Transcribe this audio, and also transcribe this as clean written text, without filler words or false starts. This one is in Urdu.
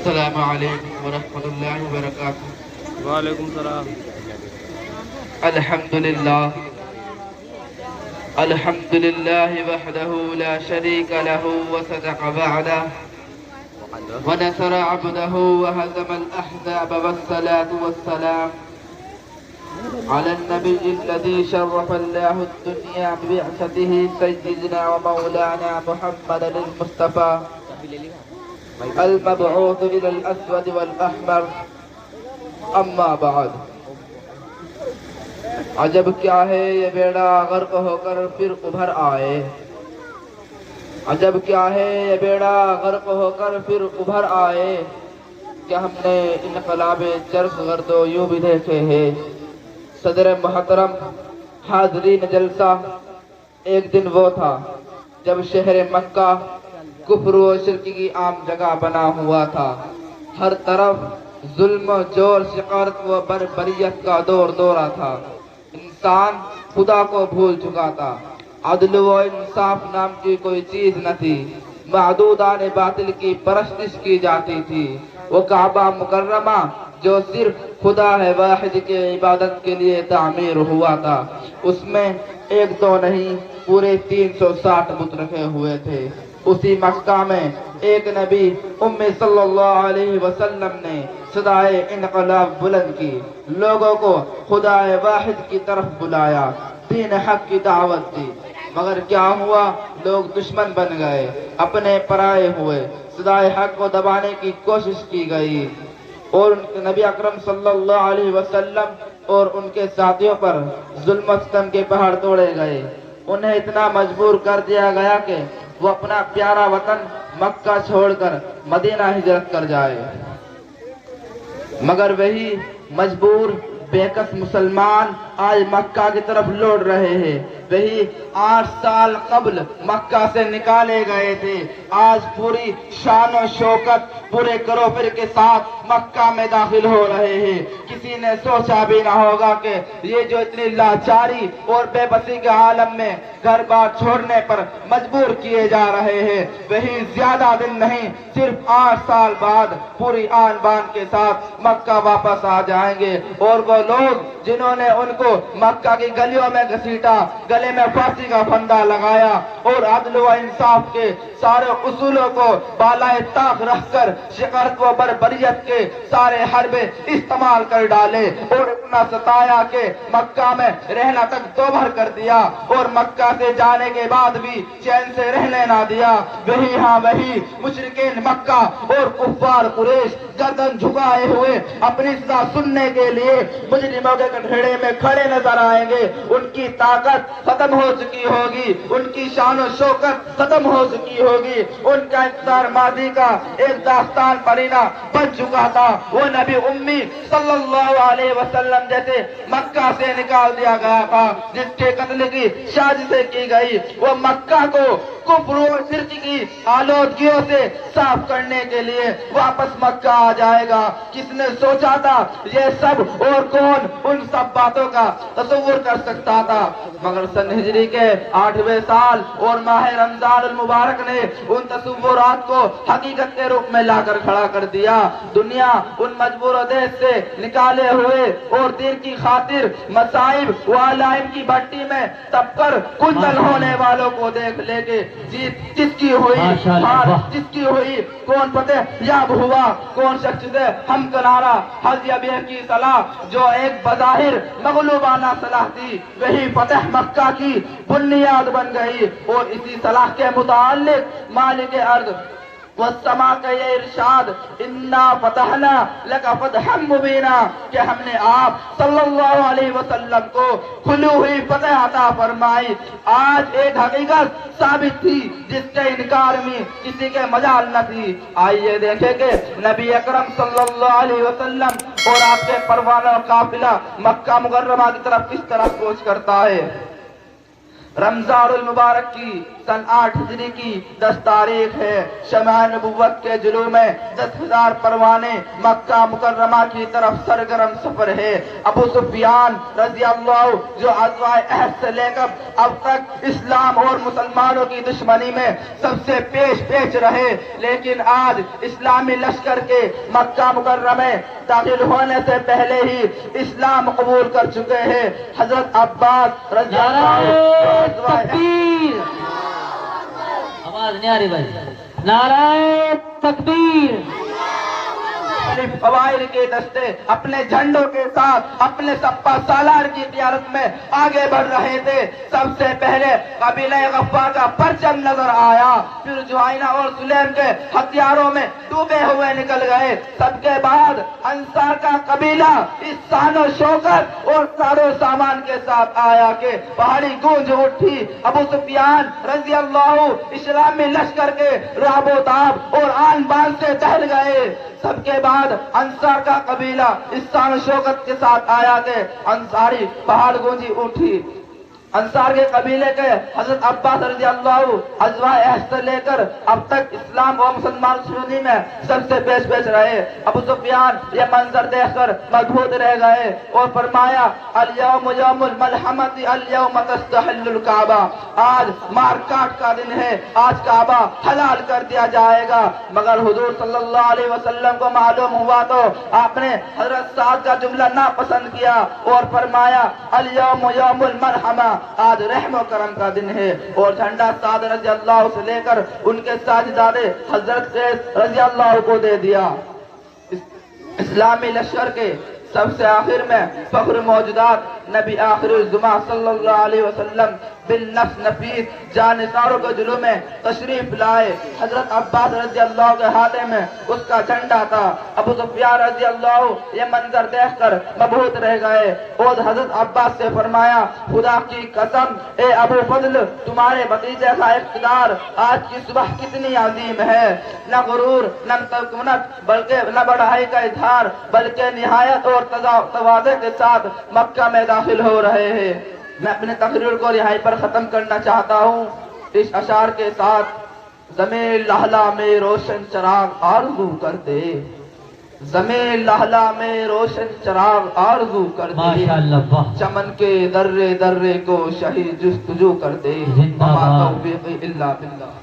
السلام علیکم ورحمۃ اللہ وبرکاتہ۔ وعلیکم السلام۔ الحمد للہ وحدہ لا شریک لہ وصدق وعدہ ونصر عبدہ وہزم الاحزاب والصلاة والسلام على النبي الذي شرف الله الدنيا ببعثته سيدنا ومولانا محمد المصطفى المبعوث إلى الأسود والأحمر، اما بعد۔ عجب کیا ہے یہ بیڑا غرق ہو کر پھر ابھر آئے، عجب کیا ہے یہ بیڑا غرق ہو کر پھر ابھر آئے، کہ ہم نے انقلاب چرخ گرد و یوں بھی دیکھے ہیں۔ صدر محترم، حاضرین جلسہ، ایک دن وہ تھا جب شہر مکہ کفر و شرک کی عام جگہ بنا ہوا تھا۔ ہر طرف ظلم و جور، شقارت و بربریت کا دور دورہ تھا۔ انسان خدا کو بھول چکا تھا، عدل و انصاف نام کی کوئی چیز نہ تھی، معدودان باطل کی پرستش کی جاتی تھی۔ وہ کعبہ مکرمہ جو صرف خدا ہے واحد کے عبادت کے لیے تعمیر ہوا تھا، اس میں ایک دو نہیں پورے 360 بت رکھے ہوئے تھے۔ اسی مکہ میں ایک نبی صلی اللہ علیہ وسلم نے صدائے انقلاب بلند کی، لوگوں کو خدا واحد کی طرف بلایا، دین حق کی دعوت دی، مگر کیا ہوا؟ لوگ دشمن بن گئے، اپنے پرائے ہوئے، صدائے حق کو دبانے کی کوشش کی گئی، اور نبی اکرم صلی اللہ علیہ وسلم اور ان کے ساتھیوں پر ظلم و ستم کے پہاڑ توڑے گئے۔ انہیں اتنا مجبور کر دیا گیا کہ وہ اپنا پیارا وطن مکہ چھوڑ کر مدینہ ہجرت کر جائے، مگر وہی مجبور بے کس مسلمان آج مکہ کی طرف لوٹ رہے ہیں۔ وہی 8 سال قبل مکہ سے نکالے گئے تھے، آج پوری شان و شوکت پورے کرو پھر کے ساتھ مکہ میں داخل ہو رہے ہیں۔ کسی نے سوچا بھی نہ ہوگا کہ یہ جو اتنی لاچاری اور بے بسی کے عالم میں گھر بار چھوڑنے پر مجبور کیے جا رہے ہیں، وہی زیادہ دن نہیں، صرف 8 سال بعد پوری آن بان کے ساتھ مکہ واپس آ جائیں گے۔ اور وہ لوگ جنہوں نے ان کو مکہ کی گلیوں میں گھسیٹا، گلے میں پھانسی کا پھندا لگایا اور عدل و انصاف کے سارے اصولوں کو بالائے طاق رکھ کر شقارت و بربریت کے سارے حربے استعمال کر ڈالے اور اتنا ستایا کہ مکہ میں رہنا تک دوبھر کر دیا، اور مکہ سے جانے کے بعد بھی چین سے رہنے نہ دیا۔ وہی وہی مشرکین مکہ اور کفار قریش گردن جھکائے ہوئے اپنی سزا سننے کے لیے مجرموں کے کٹہرے میں کھڑے نظر آئیں گے۔ ان کی طاقت ختم ہو چکی ہوگی، ان کی شان و شوکت ختم ہو چکی ہوگی، ان کا اقتدار ماضی کا ایک داستان پرینہ بن چکا تھا۔ وہ نبی امی صلی اللہ علیہ وسلم جیسے مکہ سے نکال دیا گیا تھا، جس کے قتل کی سازشیں کی گئی، وہ مکہ کو کفر و شرک کی آلودگیوں سے صاف کرنے کے لیے واپس مکہ آ جائے گا۔ کس نے سوچا تھا یہ سب؟ اور کون ان سب باتوں کا تصور کر سکتا تھا؟ مگر سن ہجری کے 8ویں سال اور ماہ رمضان المبارک نے ان تصورات کو حقیقت کے روپ میں لا کر کھڑا کر دیا۔ دنیا ان مجبور و دیس سے نکالے ہوئے اور دین کی خاطر مصائب و علائم کی بھٹی میں تپ کر کنچل ہونے والوں کو دیکھ لے کے جیت کس کی ہوئی، ہار کس کی ہوئی، کون فتح یاب ہوا، کون شخص سے ہم کنارہ حضیبیہ کی صلاح جو ایک بظاہر مغلوبانہ صلاح تھی، وہی فتح مکہ کی بنیاد بن گئی۔ اور اسی صلاح کے متعلق مالک ارض والسماء کا یہ ارشاد انا فتحنا لک فتحا مبینا، کہ ہم نے آپ صلی اللہ علیہ وسلم کو کھلی ہوئی فتح عطا فرمائی۔ آج ایک حقیقت ثابت تھی جس کے انکار میں کسی کے مجال نہ تھی۔ آئیے دیکھیں کہ نبی اکرم صلی اللہ علیہ وسلم اور آپ کے پروانہ قافلہ مکہ مکرمہ کی طرف کس طرح کوچ کرتا ہے۔ رمضان المبارک کی سن 8 ہجری کی 10 تاریخ ہے۔ شمع نبوت کے جلو میں 10,000 پروانے مکہ مکرمہ کی طرف سرگرم سفر ہے۔ ابو سفیان رضی اللہ جو غزوہ احد سے لے کر اب تک اسلام اور مسلمانوں کی دشمنی میں سب سے پیش رہے، لیکن آج اسلامی لشکر کے مکہ مکرمہ داخل ہونے سے پہلے ہی اسلام قبول کر چکے ہیں۔ حضرت عباس رضی اللہ تکبیر، آواز نہیں آ رہی بھائی، نعرہ تکبیر۔ فوائل کے دستے اپنے جھنڈوں کے ساتھ اپنے سپہ سالار کی قیادت میں آگے بڑھ رہے تھے۔ سب سے پہلے قبیلہ غفار کا پرچم نظر آیا، پھر جوہینہ اور سلیم کے ہتھیاروں میں ڈوبے ہوئے نکل گئے۔ سب کے بعد انصار کا قبیلہ اس شان و شوکت اور سارو سامان کے ساتھ آیا کہ پہاڑی گونج اٹھی۔ ابو سفیان رضی اللہ اسلامی لشکر کے رعب و تاب اور آن بان سے دہل گئے۔ سب کے بعد انصار کا قبیلہ اس شان و شوکت کے ساتھ آیا کہ انصاری پہاڑ گونجی اٹھی۔ انصار کے قبیلے کے حضرت عباس رضی اللہ غزوہ احد سے لے کر اب تک اسلام اور مسلمان دشمنی میں سب سے پیش رہے۔ ابو سفیان یہ منظر دیکھ کر مدہوش رہ گئے اور فرمایا الیوم یوم الملحمۃ الیوم تستحل الکعبہ، آج مار کاٹ کا دن ہے، آج کعبہ حلال کر دیا جائے گا۔ مگر حضور صلی اللہ علیہ وسلم کو معلوم ہوا تو آپ نے حضرت سعد کا جملہ ناپسند کیا اور فرمایا الیوم یوم المرحمہ، آج رحم و کرم کا دن ہے، اور جھنڈا سعد رضی اللہ سے لے کر ان کے ساجدادے حضرت قیس رضی اللہ کو دے دیا۔ اسلامی لشکر کے سب سے آخر میں فخر موجودات نبی آخر الزمان صلی اللہ علیہ وسلم بالنفس نفیس جانثاروں کے جلو میں تشریف لائے۔ حضرت عباس رضی اللہ کے ہاتھے میں اس کا جھنڈا تھا۔ ابو سفیان رضی اللہ یہ منظر دیکھ کر مبہوت رہ گئے اور حضرت عباس سے فرمایا خدا کی قسم اے ابو فضل، تمہارے بھتیجے کا اقتدار آج کی صبح کتنی عظیم ہے، نہ غرور نہ تکبر بلکہ نہ بڑائی کا اظہار بلکہ نہایت اور تواضع کے ساتھ مکہ میں داخل ہو رہے ہیں۔ میں اپنے تقریر کو یہیں پر ختم کرنا چاہتا ہوں اس اشعار کے ساتھ۔ زمین لہلا میں روشن چراغ آرزو کر دے، زمین لہلا میں روشن چراغ آرزو کر دے، ماشاءاللہ، چمن کے درے درے کو شہی جستجو کر دے، وما توفیقی الا باللہ۔